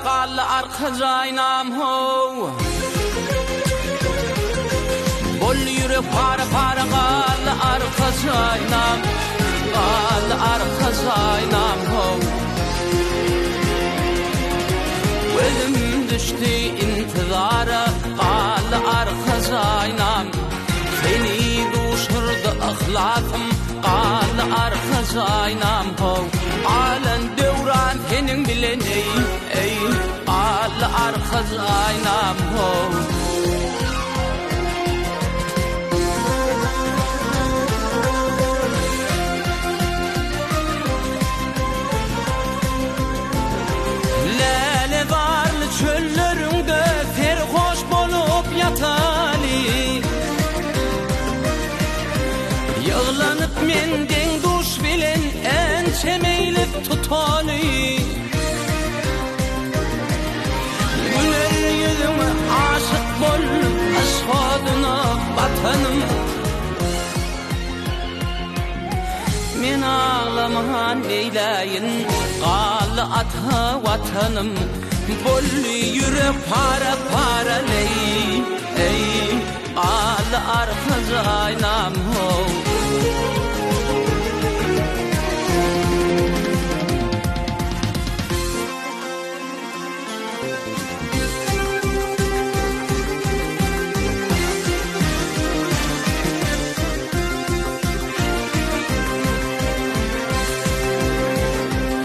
qal arka zaynam ho bol yürek para para qal arka zaynam ho Ölüm düştü intizara qal arka zaynam Seni duşurdu ahlakım qal arka zaynam ho Alen devran senin bilen ey qal arka zaynam ho Çöllerinde serhoş bolup yatali Yağlanıp menden duş bilen en çemeylip tutali Güler yüzüme aşık bolup aşkadına vatanım Men ağlamahan eyleyin qal ata vatanım Bollu yürek para para ey qal arka zaynam ho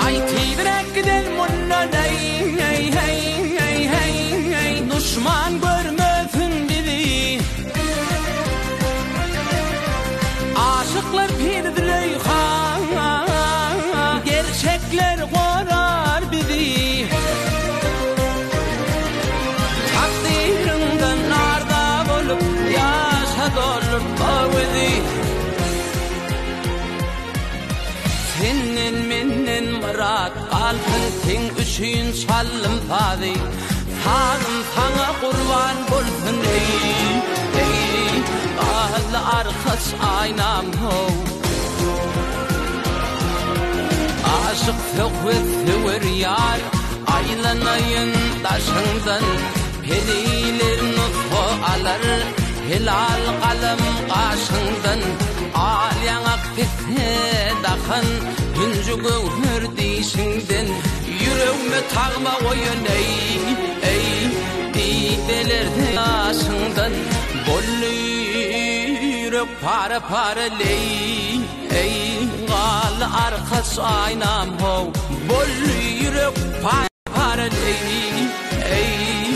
Ay tibrek del munnay Düşman görmesin bizi Aşıklar pirdirey gerçekler korar bizi Takdirinden narda bolup yaşa dolur bizi Senin menin murat kalbin sen üçün çalım fadi Sağım sana kurban bulsun ey qal arkas aynam ho Aşık fıkvet yar aylanayın taşından Heliler nutfu alır hilal kalem qaşından Al yanak fitne dakan Hüncü gövhür dişinden Yüreğime tağma koyun ey Didelerde yaşından Bollu yürek para para ey qal arkas aynam ho Bollu yürek para para ey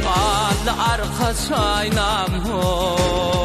qal arkas aynam ho